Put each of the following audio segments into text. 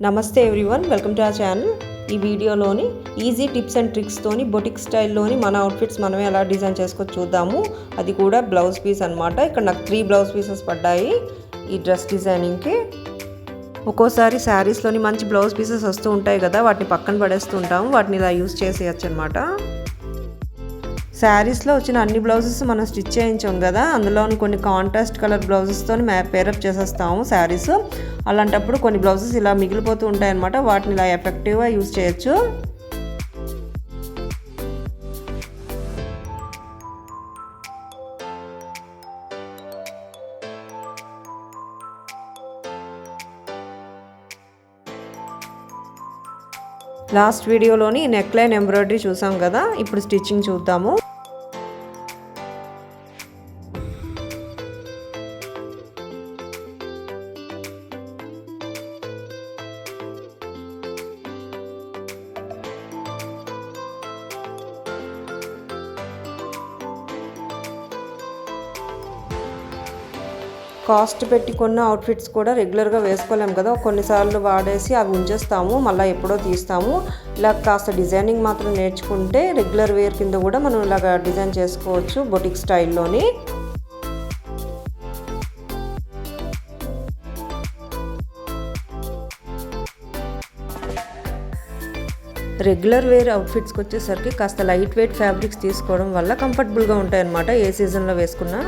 నమస్తే everyone, welcome to our channel. ఈ వీడియోలోని ఈజీ టిప్స్ అండ్ ట్రిక్స్తోని బొటిక్ స్టైల్లోని మన అవుట్ఫిట్స్ మనమే ఎలా డిజైన్ చేసుకోవచ్చు చూద్దాము. అది కూడా బ్లౌజ్ పీస్ అనమాట. ఇక్కడ నాకు 3 బ్లౌజ్ పీసెస్ పడ్డాయి ఈ డ్రెస్ డిజైనింగ్కి. ఒక్కోసారి శారీస్లోని మంచి బ్లౌజ్ పీసెస్ వస్తూ ఉంటాయి కదా, వాటిని పక్కన పడేస్తూ ఉంటాము. వాటిని ఇలా యూస్ చేసేయచ్చు అనమాట. శారీస్లో వచ్చిన అన్ని బ్లౌజెస్ మనం స్టిచ్ చేయించాం కదా, అందులోని కొన్ని కాంట్రాస్ట్ కలర్ బ్లౌజెస్తో పేరప్ చేసేస్తాము శారీస్. అలాంటప్పుడు కొన్ని బ్లౌజెస్ ఇలా మిగిలిపోతూ ఉంటాయి అన్నమాట. వాటిని ఇలా ఎఫెక్టివ్గా యూజ్ చేయొచ్చు. లాస్ట్ వీడియోలోని నెక్ లైన్ ఎంబ్రాయిడరీ చూసాం కదా, ఇప్పుడు స్టిచ్చింగ్ చూద్దాము. కాస్ట్ పెట్టి కొన్న అవుట్ఫిట్స్ కూడా రెగ్యులర్గా వేసుకోలేము కదా, కొన్నిసార్లు వాడేసి అవి ఉంచేస్తాము, మళ్ళీ ఎప్పుడో తీస్తాము. ఇలా కాస్త డిజైనింగ్ మాత్రం నేర్చుకుంటే రెగ్యులర్ వేర్ కింద కూడా మనం ఇలాగ డిజైన్ చేసుకోవచ్చు బొటిక్ స్టైల్లోని. రెగ్యులర్ వేర్ అవుట్ఫిట్స్కి వచ్చేసరికి కాస్త లైట్ వెయిట్ ఫ్యాబ్రిక్స్ తీసుకోవడం వల్ల కంఫర్టబుల్గా ఉంటాయి అన్నమాట, ఏ సీజన్లో వేసుకున్నా.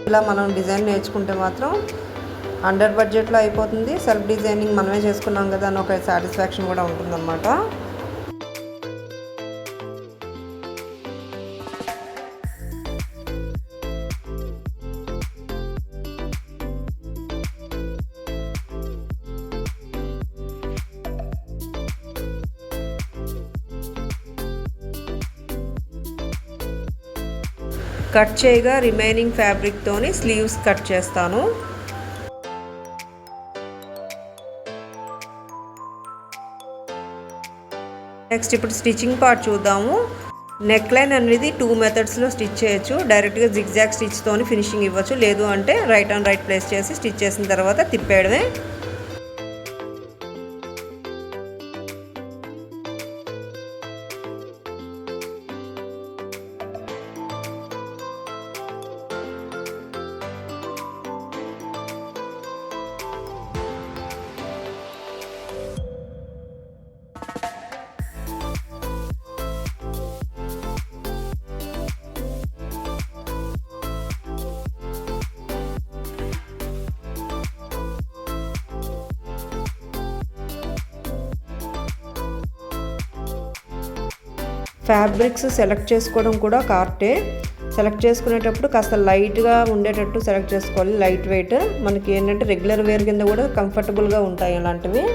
ఇలా మనం డిజైన్ నేర్చుకుంటే మాత్రం అండర్ బడ్జెట్లో అయిపోతుంది. సెల్ఫ్ డిజైనింగ్ మనమే చేసుకున్నాం కదా అని ఒక సాటిస్ఫాక్షన్ కూడా ఉంటుందన్నమాట. కట్ చేయగా రిమైనింగ్ ఫ్యాబ్రిక్తోని స్లీవ్స్ కట్ చేస్తాను. నెక్స్ట్ ఇప్పుడు స్టిచ్చింగ్ పార్ట్ చూద్దాము. నెక్ లైన్ అనేది 2 మెథడ్స్లో స్టిచ్ చేయొచ్చు. డైరెక్ట్గా జిగ్జాగ్ స్టిచ్తోని ఫినిషింగ్ ఇవ్వచ్చు, లేదు అంటే రైట్ ఆన్ రైట్ ప్లేస్ చేసి స్టిచ్ చేసిన తర్వాత తిప్పేయడమే. ఫ్యాబ్రిక్స్ సెలెక్ట్ చేసుకోవడం కూడా కార్టే. సెలెక్ట్ చేసుకునేటప్పుడు కాస్త లైట్గా ఉండేటట్టు సెలెక్ట్ చేసుకోవాలి, లైట్ వెయిట్. మనకి ఏంటంటే రెగ్యులర్ వేర్ కింద కూడా కంఫర్టబుల్గా ఉంటాయి అలాంటివి.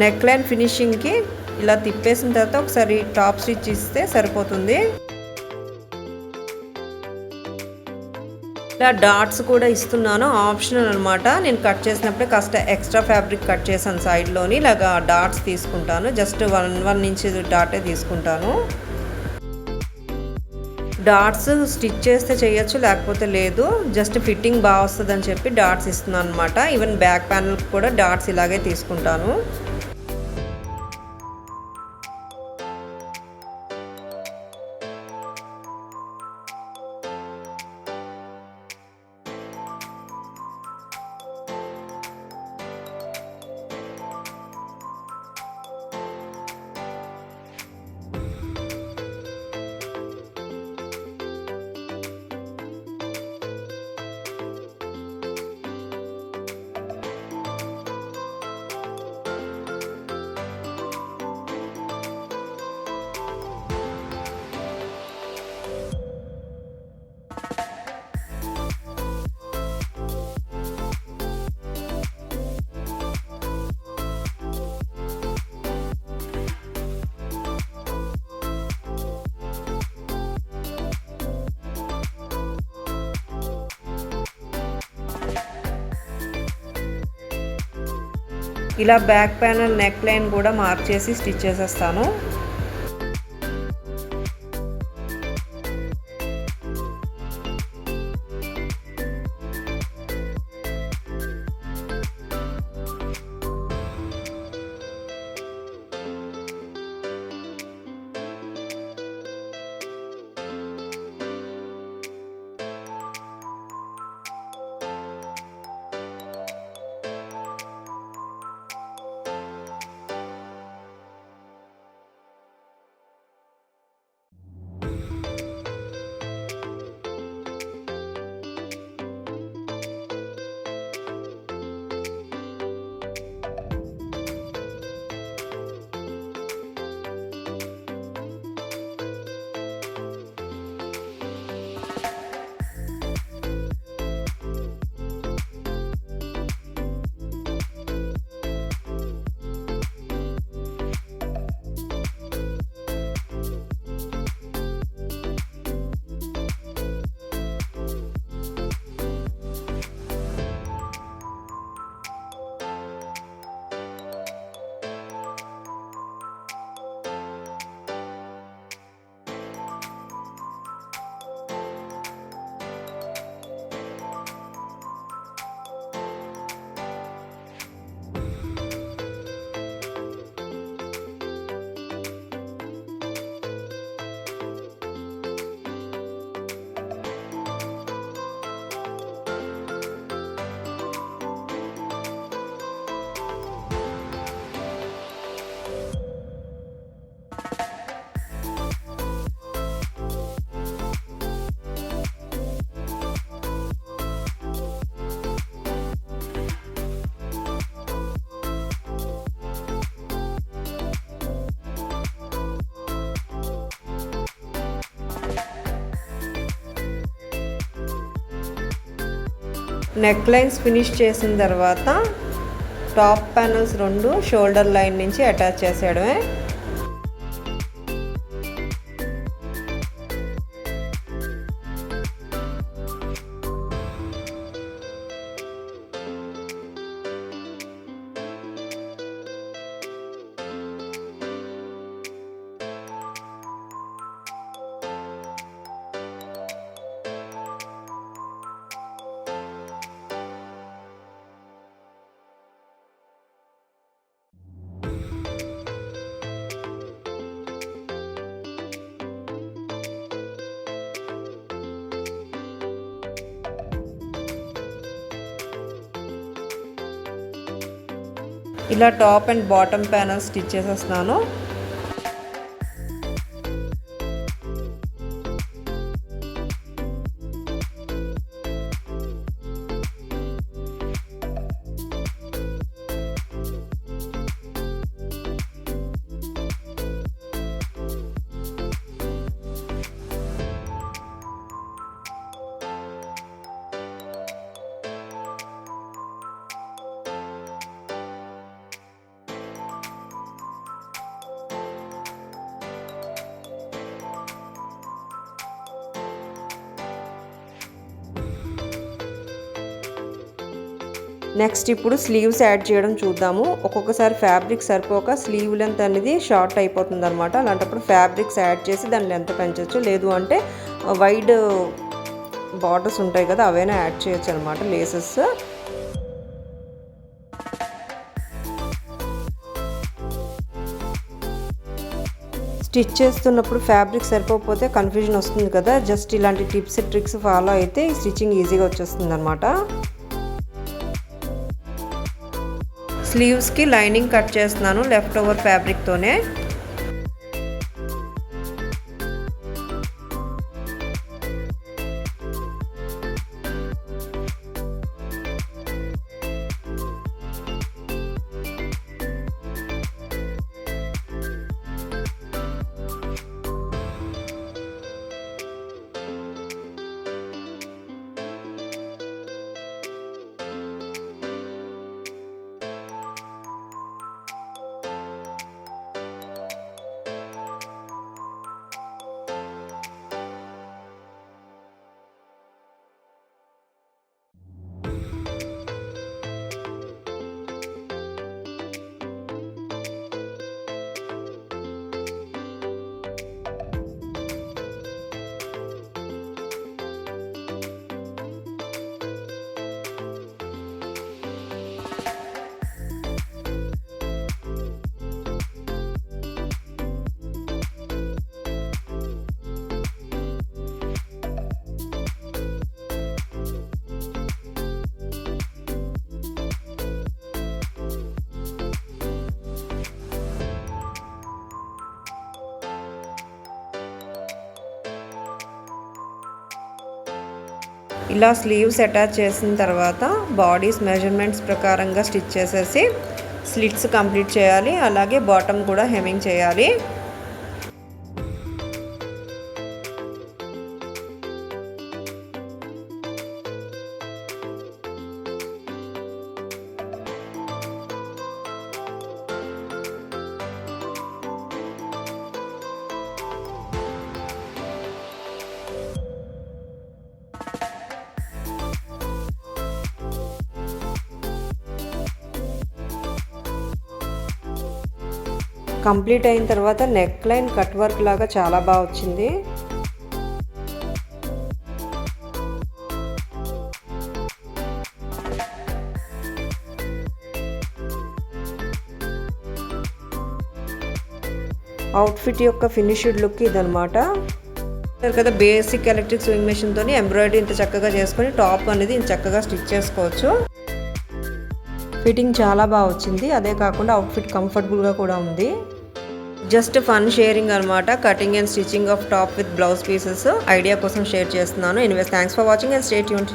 నెక్ లైన్ ఫినిషింగ్కి ఇలా తిప్పేసిన తర్వాత ఒకసారి టాప్ స్టిచ్ ఇస్తే సరిపోతుంది. ఇలా డాట్స్ కూడా ఇస్తున్నాను, ఆప్షనల్ అనమాట. నేను కట్ చేసినప్పుడే కాస్త ఎక్స్ట్రా ఫ్యాబ్రిక్ కట్ చేశాను సైడ్లోని. ఇలాగా డాట్స్ తీసుకుంటాను, జస్ట్ 1 ఇంచ్ డాటే తీసుకుంటాను. డాట్స్ స్టిచ్ చేస్తే చేయొచ్చు, లేకపోతే లేదు. జస్ట్ ఫిట్టింగ్ బాగా వస్తుందని చెప్పి డాట్స్ ఇస్తున్నాను అనమాట. ఈవెన్ బ్యాక్ ప్యానల్కి కూడా డాట్స్ ఇలాగే తీసుకుంటాను. ఇలా బ్యాక్ ప్యానల్ నెక్ లైన్ కూడా మార్క్ చేసి స్టిచ్ చేసేస్తాను. నెక్ లైన్స్ ఫినిష్ చేసిన తర్వాత టాప్ ప్యానల్స్ 2 షోల్డర్ లైన్ నుంచి అటాచ్ చేసేయడమే. ఇలా top and bottom panel stitch చేసేస్తున్నాను. నెక్స్ట్ ఇప్పుడు స్లీవ్స్ యాడ్ చేయడం చూద్దాము. ఒక్కొక్కసారి ఫ్యాబ్రిక్ సరిపోక స్లీవ్ లెంత్ అనేది షార్ట్ అయిపోతుంది అనమాట. అలాంటప్పుడు ఫ్యాబ్రిక్స్ యాడ్ చేసి దాని లెంత్ పెంచవచ్చు. లేదు అంటే వైడ్ బార్డర్స్ ఉంటాయి కదా, అవైనా యాడ్ చేయొచ్చు అనమాట, లేసెస్. స్టిచ్ చేస్తున్నప్పుడు ఫ్యాబ్రిక్ సరిపోకపోతే కన్ఫ్యూజన్ వస్తుంది కదా, జస్ట్ ఇలాంటి టిప్స్ ట్రిక్స్ ఫాలో అయితే స్టిచ్చింగ్ ఈజీగా వచ్చేస్తుంది అనమాట. స్లీవ్స్కి లైనింగ్ కట్ చేస్తున్నాను లెఫ్ట్ ఓవర్ ఫ్యాబ్రిక్తోనే. ఇలా స్లీవ్స్ అటాచ్ చేసిన తర్వాత బాడీస్ మెజర్మెంట్స్ ప్రకారంగా స్టిచ్ చేసేసి స్లిట్స్ కంప్లీట్ చేయాలి. అలాగే బాటమ్ కూడా హెమ్మింగ్ చేయాలి. కంప్లీట్ అయిన తర్వాత నెక్ లైన్ కట్ వర్క్ లాగా చాలా బాగా వచ్చింది. అవుట్ఫిట్ యొక్క ఫినిష్డ్ లుక్ ఇదనమాట. కదా బేసిక్ ఎలక్ట్రిక్ స్వింగ్ మెషిన్తో ఎంబ్రాయిడరీ ఇంత చక్కగా చేసుకొని టాప్ అనేది ఇంత చక్కగా స్టిచ్ చేసుకోవచ్చు. ఫిట్టింగ్ చాలా బాగా వచ్చింది. అదే కాకుండా అవుట్ఫిట్ కంఫర్టబుల్గా కూడా ఉంది. జస్ట్ ఫన్ షేరింగ్ అనమాట. Cutting and stitching of top with blouse pieces idea కోసం షేర్ చేస్తున్నాను. Anyways thanks for watching and stay tuned.